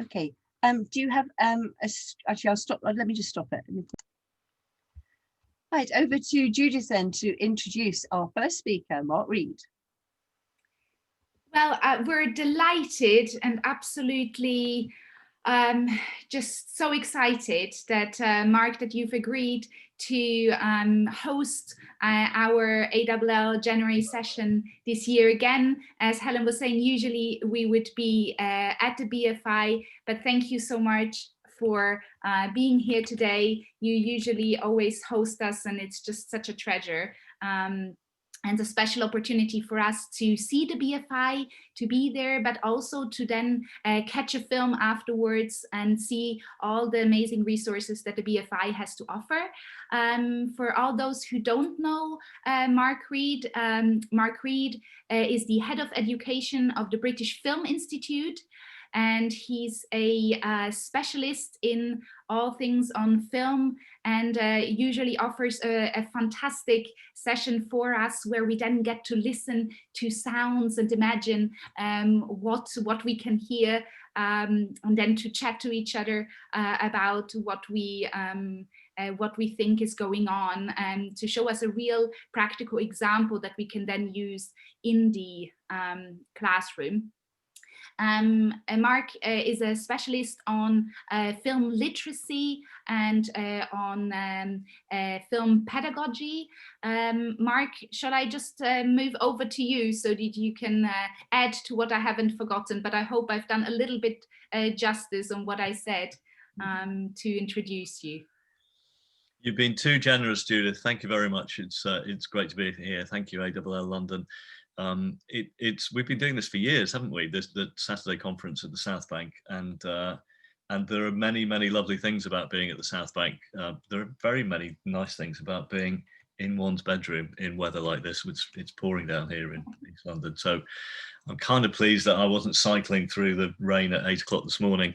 Okay. Do you have actually, I'll stop. Let me just stop it. Right, over to Judith then to introduce our first speaker, Reid. Well, we're delighted and absolutely just so excited that Mark, that you've agreed to host our ALL January session this year again. As Helen was saying, usually we would be at the BFI, but thank you so much for being here today. You usually always host us, and it's just such a treasure. And a special opportunity for us to see the BFI, to be there, but also to then catch a film afterwards and see all the amazing resources that the BFI has to offer. For all those who don't know Mark Reid is the head of education of the British Film Institute, and he's a specialist in all things on film, and usually offers a fantastic session for us where we then get to listen to sounds and imagine what we can hear, and then to chat to each other about what we think is going on, and to show us a real practical example that we can then use in the classroom. Mark is a specialist on film literacy and on film pedagogy. Mark, shall I just move over to you so that you can add to what I haven't forgotten, but I hope I've done a little bit justice on what I said to introduce you. You've been too generous, Judith. Thank you very much. It's great to be here. Thank you, ALL London. We've been doing this for years, haven't we? The Saturday conference at the South Bank, and there are many lovely things about being at the South Bank. There are very many nice things about being in one's bedroom in weather like this. It's pouring down here in East London, so I'm kind of pleased that I wasn't cycling through the rain at 8 o'clock this morning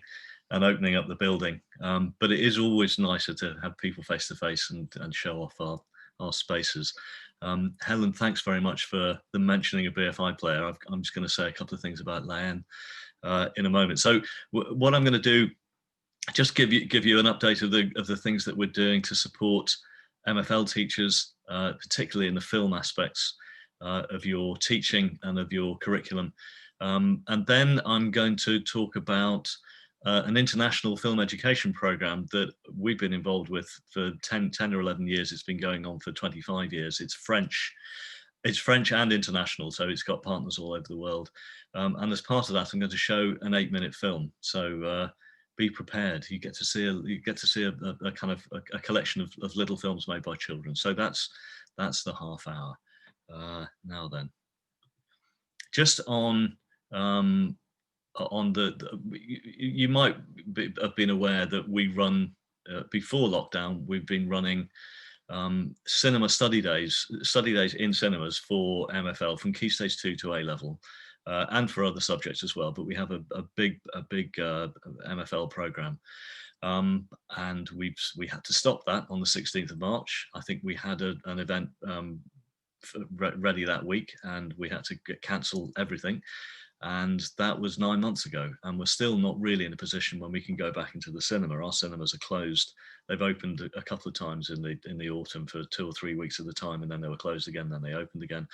and opening up the building. But it is always nicer to have people face to face and show off our spaces. Helen, thanks very much for the mentioning of BFI Player. I'm just going to say a couple of things about Lan in a moment. So what I'm going to do, just give you an update of the things that we're doing to support MFL teachers, particularly in the film aspects of your teaching and of your curriculum. And then I'm going to talk about an international film education program that we've been involved with for 10 or 11 years. It's been going on for 25 years. It's French and international, so it's got partners all over the world. And as part of that, I'm going to show an 8-minute film. So be prepared. You get to see a kind of a collection of little films made by children. So that's the half hour. Now then, just on you might have been aware that we run before lockdown. We've been running cinema study days in cinemas for MFL from Key Stage 2 to A level, and for other subjects as well. But we have a big MFL program, and we had to stop that on the 16th of March. I think we had an event ready that week, and we had to cancel everything. And that was 9 months ago, and we're still not really in a position when we can go back into the cinema. Our cinemas are closed. They've opened a couple of times in the autumn for 2 or 3 weeks at a time, and then they were closed again, then they opened again.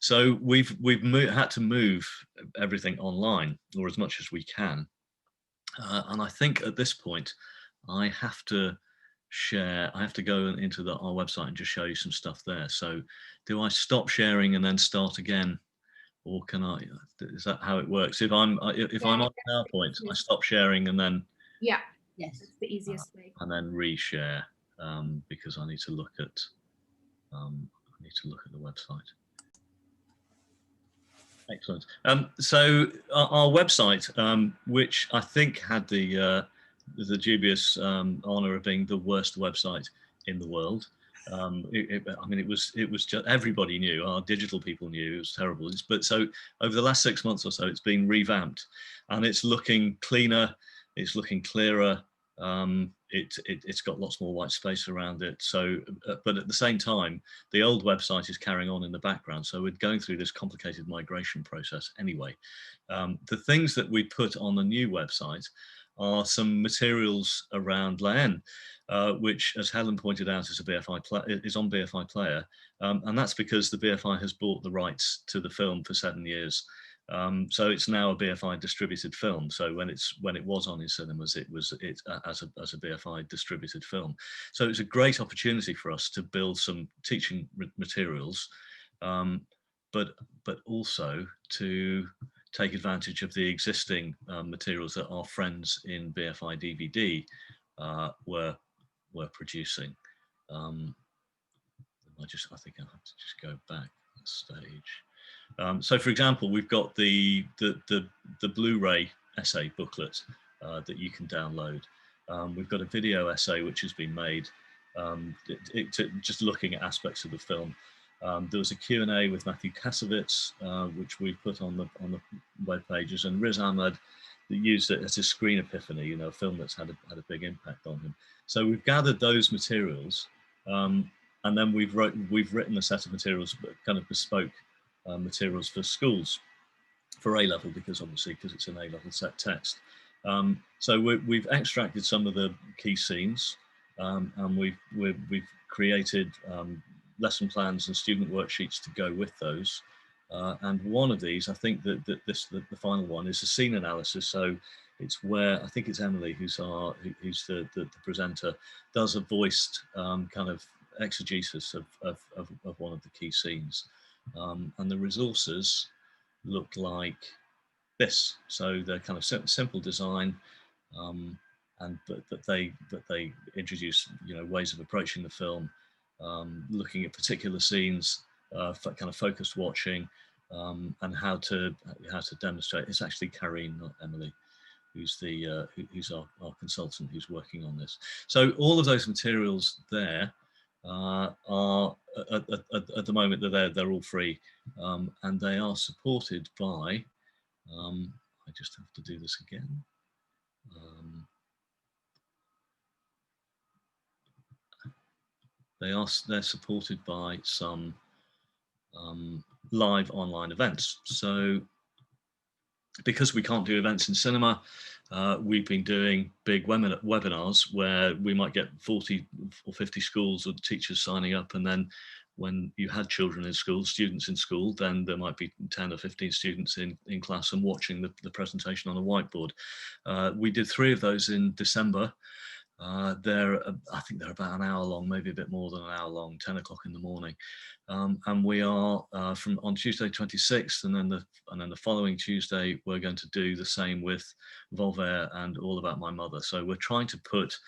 So we've had to move everything online, or as much as we can. And I think at this point, I have to go into our website and just show you some stuff there. So do I stop sharing and then start again? Or can I? Is that how it works? If I'm on PowerPoint, I stop sharing and then yes, that's the easiest way. And then reshare because I need to look at the website. Excellent. So our website, which I think had the dubious honor of being the worst website in the world. It was just, everybody knew, our digital people knew it was terrible. But so over the last 6 months or so, it's been revamped, and it's looking cleaner, it's looking clearer. It's got lots more white space around it. So, but at the same time, the old website is carrying on in the background. So we're going through this complicated migration process anyway. The things that we put on the new website are some materials around Laen, which, as Helen pointed out, is on BFI Player, and that's because the BFI has bought the rights to the film for 7 years. So it's now a BFI distributed film. So when it was on in cinemas, it was as a BFI distributed film. So it's a great opportunity for us to build some teaching materials, but also to take advantage of the existing materials that our friends in BFI DVD were producing. I think I have to just go back a stage. So, for example, we've got the Blu-ray essay booklet that you can download. We've got a video essay which has been made just looking at aspects of the film. There was a Q&A with Matthew Kasovitz, which we put on the web pages, and Riz Ahmed that used it as a screen epiphany, a film that's had a big impact on him. So we've gathered those materials, and then we've written a set of materials, kind of bespoke materials for schools, for A-level, because it's an A-level set text. So we've extracted some of the key scenes, and we've created lesson plans and student worksheets to go with those. And one of these, I think that the final one, is a scene analysis. So it's where I think it's Emily, who's the presenter, does a voiced kind of exegesis of one of the key scenes. And the resources look like this. So they're kind of simple design, but they introduce ways of approaching the film, looking at particular scenes, kind of focused watching, and how to demonstrate. It's actually Karine, not Emily, who's our consultant who's working on this. So all of those materials there are at the moment they're all free, and they are supported by. I just have to do this again. They're supported by some live online events. So because we can't do events in cinema, we've been doing big webinars where we might get 40 or 50 schools or teachers signing up, and then when you had children in school, students in school, then there might be 10 or 15 students in class and watching the presentation on a whiteboard. We did 3 of those in December. I think they're about an hour long, maybe a bit more than an hour long, 10 o'clock in the morning. And we are on Tuesday 26th, and then the following Tuesday we're going to do the same with Voltaire and All About My Mother. So we're trying to put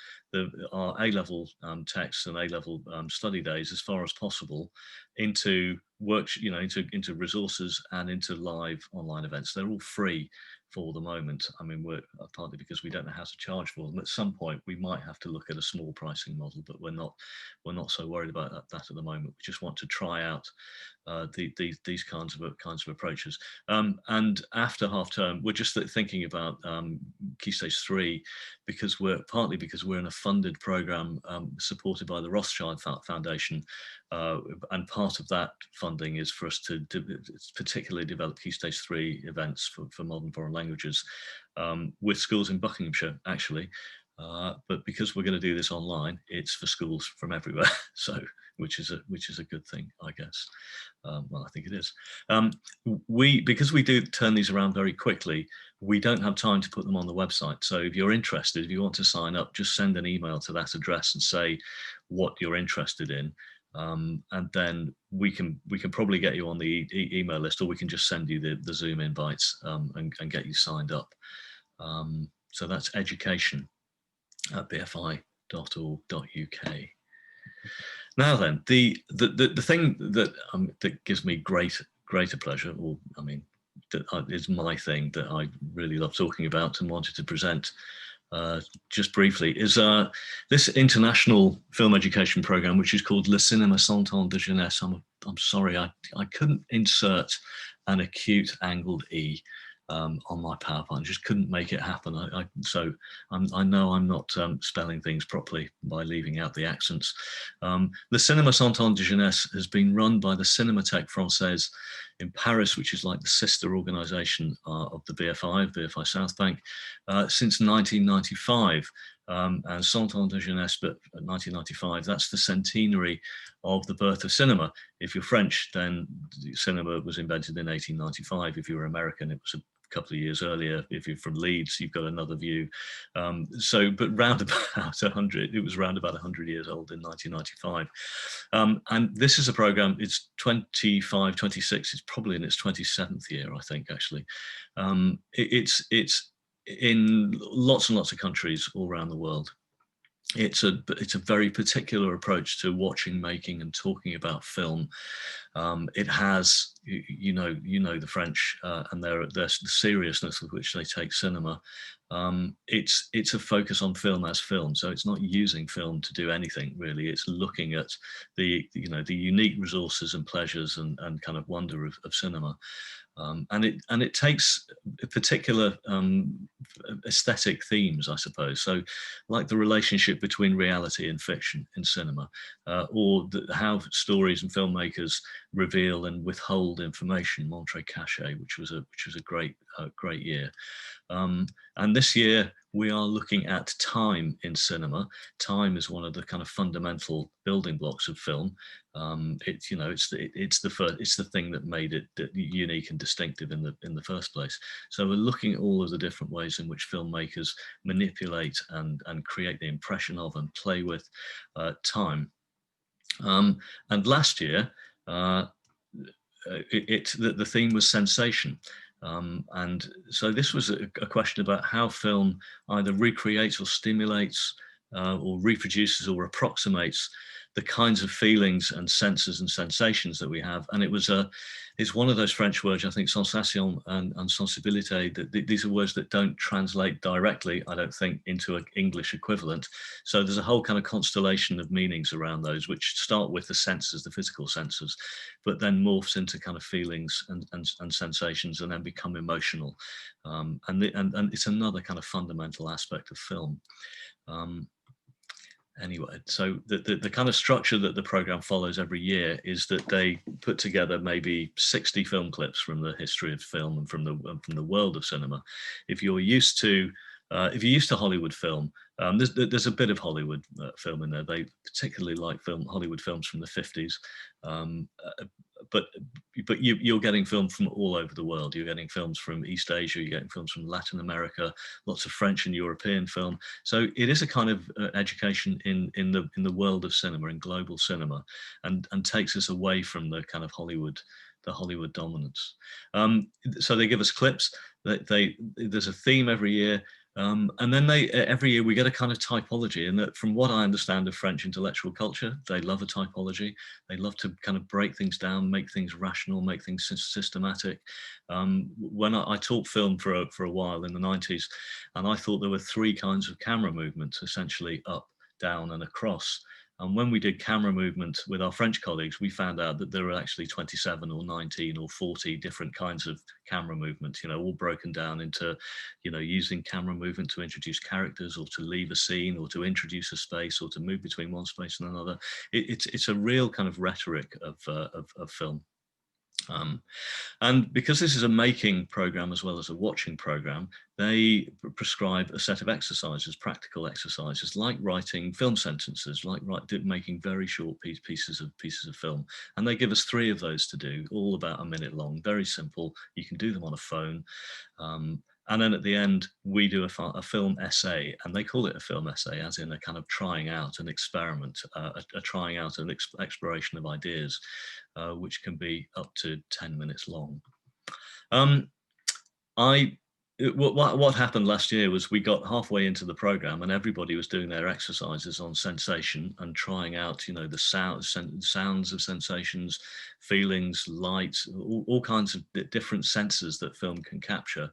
our A-level texts and A-level study days as far as possible into work, into resources and into live online events. They're all free for the moment. I mean, we're partly because we don't know how to charge for them. At some point, we might have to look at a small pricing model, but we're not so worried about that at the moment. We just want to try out these kinds of approaches. And after half term, we're just thinking about Key Stage 3 because we're in a funded program supported by the Rothschild Foundation, and part of that funding is for us to particularly develop Key Stage 3 events for modern foreign languages with schools in Buckinghamshire, actually. But because we're going to do this online, it's for schools from everywhere. So, which is a good thing, I guess. Well, I think it is. Because we do turn these around very quickly, we don't have time to put them on the website. So if you're interested, if you want to sign up, just send an email to that address and say what you're interested in. And then we can probably get you on the email list, or we can just send you the Zoom invites and get you signed up. So that's education@bfi.org.uk. Now then, the thing that gives me greater pleasure, or I mean, that is my thing that I really love talking about and wanted to present just briefly, is this international film education program, which is called Le Cinéma 100 ans de Jeunesse. I'm sorry, I couldn't insert an acute angled E. on my PowerPoint. I just couldn't make it happen. So I know I'm not spelling things properly by leaving out the accents. The Cinéma Saint-Anne de Jeunesse has been run by the Cinémathèque Française in Paris, which is like the sister organisation of the BFI South Bank, since 1995. And Saint-Anne de Jeunesse, but 1995, that's the centenary of the birth of cinema. If you're French, then cinema was invented in 1895. If you're American, it was a couple of years earlier. If you're from Leeds, you've got another view. But round about 100, it was round about 100 years old in 1995. And this is a program, it's 25, 26, it's probably in its 27th year, I think, actually. It's in lots and lots of countries all around the world. It's a very particular approach to watching, making, and talking about film. It has, you know the French and the seriousness with which they take cinema. It's a focus on film as film, so it's not using film to do anything really. It's looking at the unique resources and pleasures and kind of wonder of cinema. And it takes particular aesthetic themes, I suppose. So, like the relationship between reality and fiction in cinema, or how stories and filmmakers reveal and withhold information, montre cachet, which was a great year. And this year we are looking at time in cinema. Time is one of the kind of fundamental building blocks of film. It's the thing that made it unique and distinctive in the first place. So we're looking at all of the different ways in which filmmakers manipulate and create the impression of and play with time. And last year, the theme was sensation. And so this was a question about how film either recreates or stimulates or reproduces or approximates the kinds of feelings and senses and sensations that we have. And it's one of those French words, I think, sensation and sensibilité, that these are words that don't translate directly, I don't think, into an English equivalent. So there's a whole kind of constellation of meanings around those, which start with the senses, the physical senses, but then morphs into kind of feelings and sensations, and then become emotional. And it's another kind of fundamental aspect of film. Anyway, so the kind of structure that the program follows every year is that they put together maybe 60 film clips from the history of film and from the world of cinema. If you're used to Hollywood film, there's a bit of Hollywood film in there. They particularly like Hollywood films from the 50s. But you're getting film from all over the world. You're getting films from East Asia, you're getting films from Latin America, lots of French and European film. So it is a kind of education in the world of cinema, in global cinema, and takes us away from the kind of Hollywood dominance. So they give us clips. There's a theme every year. And then every year we get a kind of typology, and that, from what I understand of French intellectual culture, they love a typology. They love to kind of break things down, make things rational, make things systematic. When I taught film for a while in the 90s, and I thought there were three kinds of camera movements, essentially up, down, and across. And when we did camera movement with our French colleagues, we found out that there were actually 27 or 19 or 40 different kinds of camera movement, all broken down into, using camera movement to introduce characters, or to leave a scene, or to introduce a space, or to move between one space and another. It's a real kind of rhetoric of film. And because this is a making program as well as a watching program, they prescribe a set of exercises, practical exercises, like writing film sentences, like making very short pieces of film. And they give us 3 of those to do, all about a minute long, very simple. You can do them on a phone. And then at the end, we do a film essay, and they call it a film essay, as in a kind of trying out, an experiment, a trying out, an exploration of ideas, which can be up to 10 minutes long. What happened last year was we got halfway into the program, and everybody was doing their exercises on sensation and trying out, the sounds of sensations, feelings, lights, all kinds of different senses that film can capture.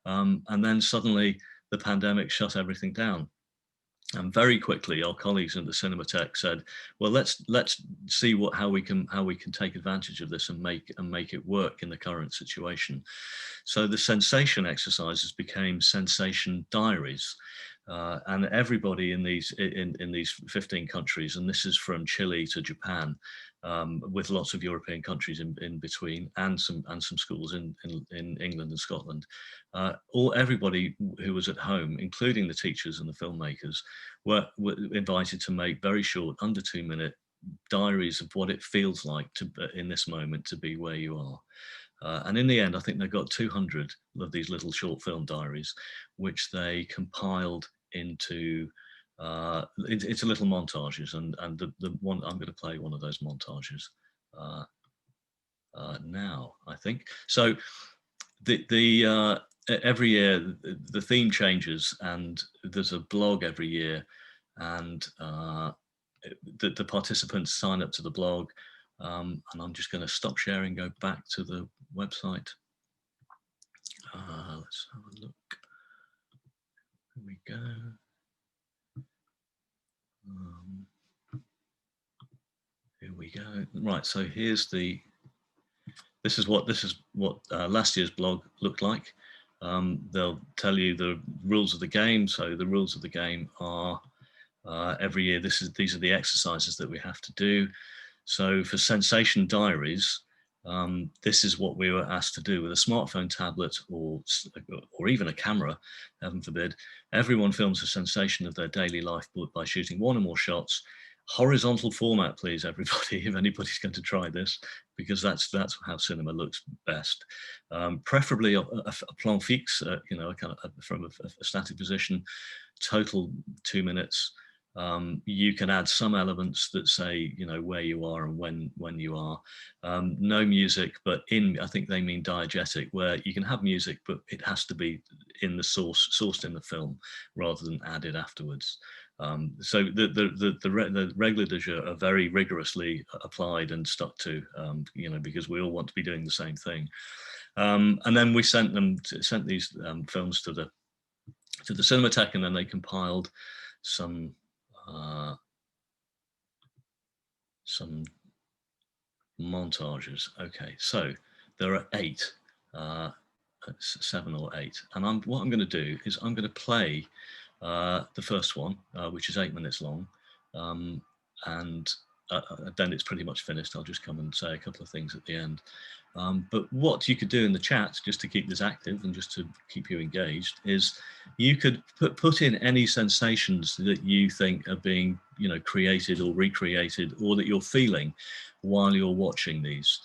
And then suddenly the pandemic shut everything down. And very quickly, our colleagues at the Cinematheque said, "Well, let's see how we can take advantage of this and make it work in the current situation." So the sensation exercises became sensation diaries, and everybody in these 15 countries, and this is from Chile to Japan, with lots of European countries in between, and some schools in England and Scotland. Everybody who was at home, including the teachers and the filmmakers, were invited to make very short, under 2-minute diaries of what it feels like to in this moment to be where you are. And in the end, I think they got 200 of these little short film diaries, which they compiled into little montages. And the one I'm going to play one of those montages now, I think. So every year the theme changes, and there's a blog every year, and the participants sign up to the blog. And I'm just going to stop sharing, go back to the website. Let's have a look. Here we go. Here we go. Right, so here's this is what last year's blog looked like. They'll tell you the rules of the game. So the rules of the game are every year these are the exercises that we have to do. So for sensation diaries, this is what we were asked to do with a smartphone, tablet, or even a camera, heaven forbid. Everyone films a sensation of their daily life by shooting one or more shots. Horizontal format, please, everybody, if anybody's going to try this, because that's how cinema looks best. Preferably a plan fixe, from a static position, total 2 minutes. You can add some elements that say, where you are and when you are. No music, but I think they mean diegetic, where you can have music, but it has to be in the sourced in the film rather than added afterwards. So the regles du jeu are very rigorously applied and stuck to, because we all want to be doing the same thing. And then we sent these films to the Cinematheque, and then they compiled some montages. Okay, so there are 8, 7 or 8, and what I'm going to do is I'm going to play the first one, which is 8 minutes long, and then it's pretty much finished. I'll just come and say a couple of things at the end. But what you could do in the chat, just to keep this active and just to keep you engaged, is you could put in any sensations that you think are being, created or recreated, or that you're feeling while you're watching these.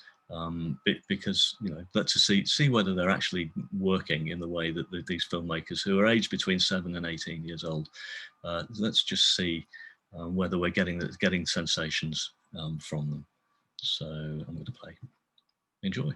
Because let's see whether they're actually working in the way that these filmmakers, who are aged between 7 and 18 years old, let's just see whether we're getting sensations from them. So I'm going to play. Enjoy.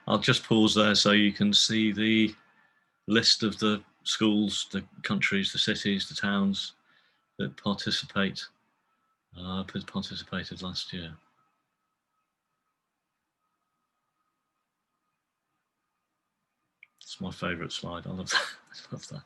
I'll just pause there so you can see the list of the schools, the countries, the cities, the towns that participated last year. It's my favourite slide. I love that. I love that.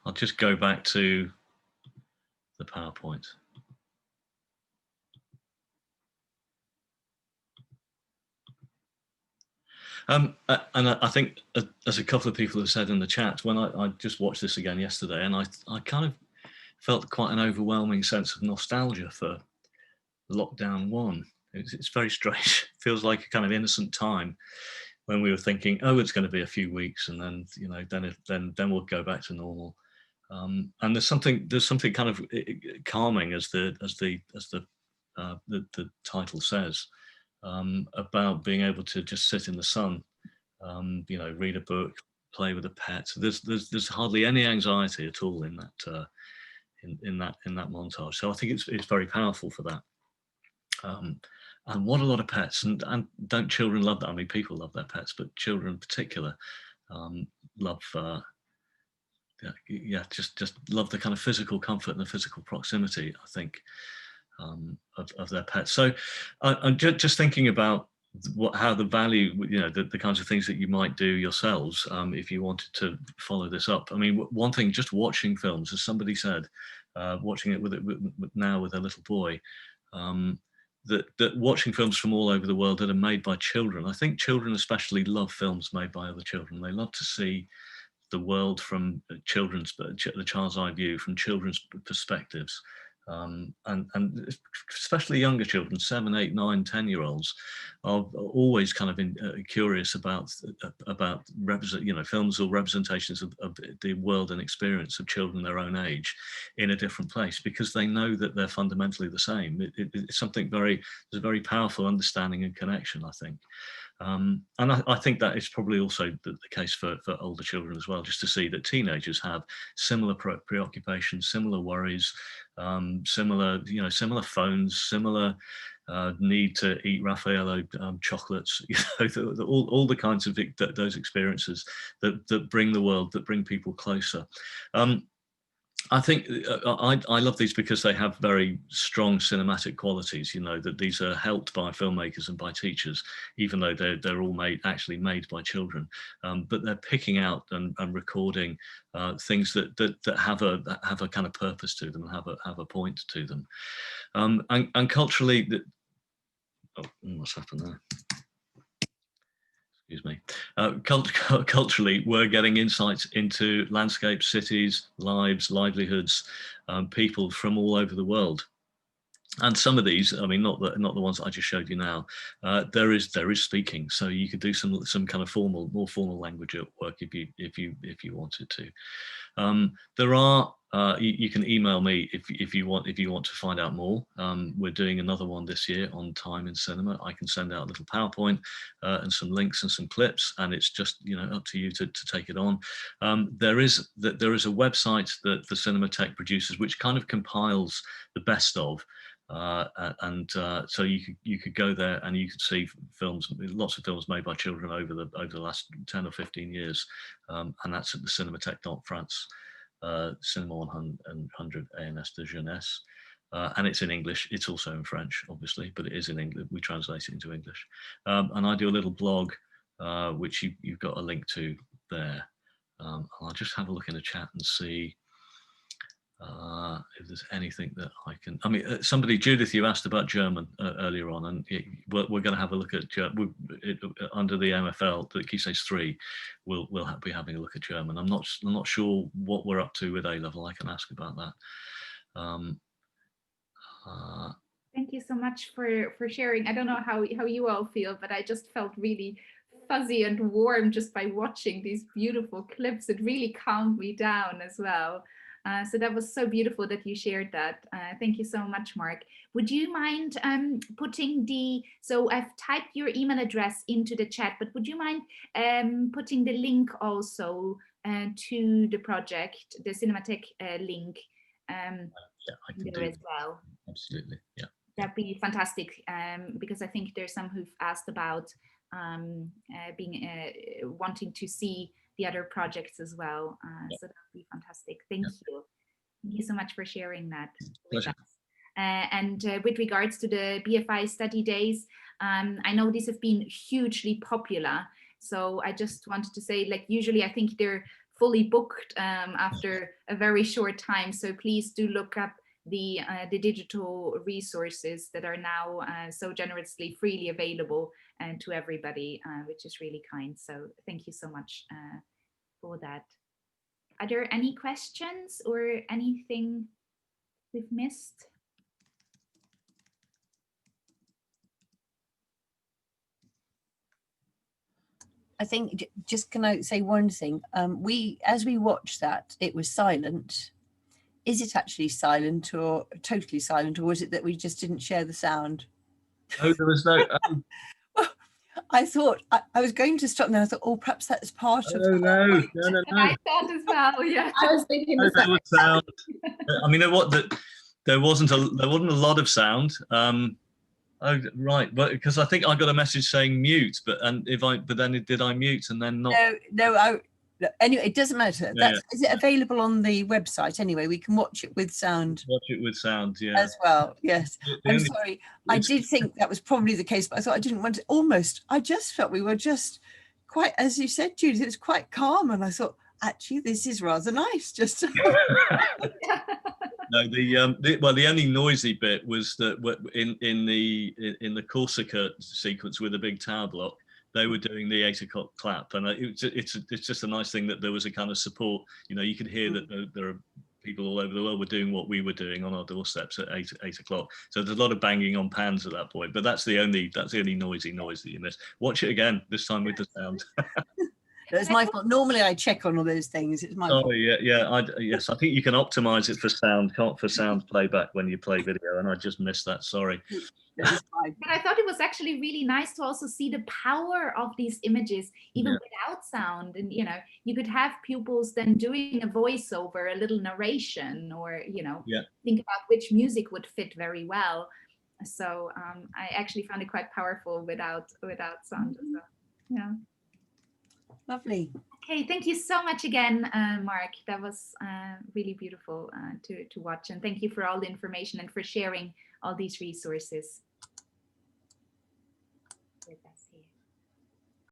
I'll just go back to the PowerPoint. And I think, as a couple of people have said in the chat, when I just watched this again yesterday, and I kind of felt quite an overwhelming sense of nostalgia for lockdown 1. It's very strange. It feels like a kind of innocent time when we were thinking, oh, it's going to be a few weeks, and then then we'll go back to normal. And there's something kind of calming, as the title says, about being able to just sit in the sun, read a book, play with a pet. So there's hardly any anxiety at all in that in that montage. So I think it's very powerful for that. And what a lot of pets, and don't children love that? I mean, people love their pets, but children in particular love. Just love the kind of physical comfort and the physical proximity, I think, of their pets. So I'm just thinking about how the value, the kinds of things that you might do yourselves if you wanted to follow this up. I mean, one thing, just watching films, as somebody said, watching it with now with a little boy, that watching films from all over the world that are made by children. I think children especially love films made by other children. They love to see the world from the child's eye view, from children's perspectives. And especially younger children, 7, 8, 9, 10-year-olds, are always kind of curious about films or representations of the world and experience of children their own age in a different place, because they know that they're fundamentally the same. It's something there's a very powerful understanding and connection, I think. And I think that is probably also the case for older children as well, just to see that teenagers have similar preoccupations, similar worries, similar phones, similar need to eat Raffaello chocolates, all the kinds of those experiences that bring the world, that bring people closer. I think I love these because they have very strong cinematic qualities, that these are helped by filmmakers and by teachers, even though they're all actually made by children. But they're picking out and recording things that have a kind of purpose to them, and have a point to them. And culturally, what's happened there? Excuse me. Culturally, we're getting insights into landscapes, cities, lives, livelihoods, people from all over the world. And some of these, I mean, not the ones that I just showed you now. There is speaking, so you could do some kind of more formal language at work if you wanted to. There are. You can email me if you want to find out more. We're doing another one this year on time in cinema. I can send out a little PowerPoint and some links and some clips, and it's just up to you to take it on. There is a website that the Cinematheque produces, which kind of compiles the best of. So you could go there and you could see lots of films made by children over the last 10 or 15 years, and that's at the Cinematheque.France. Cinema 100 ANS de Jeunesse, and it's in English. It's also in French, obviously, but it is in English. We translate it into English, and I do a little blog, which you've got a link to there. I'll just have a look in the chat and see if there's anything that I can. I mean, Judith, you asked about German earlier on, and we're going to have a look at under the MFL, the Key Stage 3. We'll be having a look at German. I'm not sure what we're up to with A level. I can ask about that. Thank you so much for sharing. I don't know how you all feel, but I just felt really fuzzy and warm just by watching these beautiful clips. It really calmed me down as well. So that was so beautiful that you shared that. Thank you so much, Mark. Would you mind putting so I've typed your email address into the chat, but would you mind putting the link also to the project, the Cinematheque link Yeah, I can there do as well? absolutely. Yeah. That'd be fantastic, because I think there's some who've asked about wanting to see the other projects as well. So that'd be fantastic. Thank you. Thank you so much for sharing that with Pleasure. us. And with regards to the BFI Study Days, I know these have been hugely popular. So I just wanted to say, like, usually I think they're fully booked after a very short time. So please do look up the digital resources that are now so generously freely available to everybody, which is really kind. So thank you so much for that. Are there any questions or anything we've missed? I think just can I say one thing? As we watched that, it was silent. Is it actually silent or totally silent, or was it that we just didn't share the sound? Oh, there was no. I thought I was going to stop, and then I thought, oh, perhaps that's part of. Oh no, no, no, no. I thought as well. Yeah, I was thinking No, the there same. was sound. I mean, there wasn't a lot of sound. Oh right, but because I think I got a message saying mute, but then did I mute and then not? No. Anyway, it doesn't matter. Yeah, Is it available on the website anyway? We can watch it with sound. Watch it with sound, yeah. As well, yes. I'm only- sorry. I did think that was probably the case, but I thought I didn't want to. I just felt we were just quite, as you said, Judith, it was quite calm, and I thought actually this is rather nice. Just No, the only noisy bit was that in the Corsica sequence with the big tower block, they were doing the 8 o'clock clap, and it's just a nice thing that there was a kind of support. You know, you could hear that there are people all over the world were doing what we were doing on our doorsteps at 8 o'clock. So there's a lot of banging on pans at that point, but that's the only noisy noise that you miss. Watch it again, this time with the sound. It's my fault. Normally I check on all those things. It's my fault. Oh yeah. Yes, I think you can optimize it for sound, can't for sound playback when you play video, and I just missed that. Sorry. It's fine. but I thought it was actually really nice to also see the power of these images, even without sound. And you know, you could have pupils then doing a voiceover, a little narration, or think about which music would fit very well. So I actually found it quite powerful without sound as well. Yeah. Lovely. Okay, thank you so much again, Mark. That was really beautiful to watch. And thank you for all the information and for sharing all these resources with us here.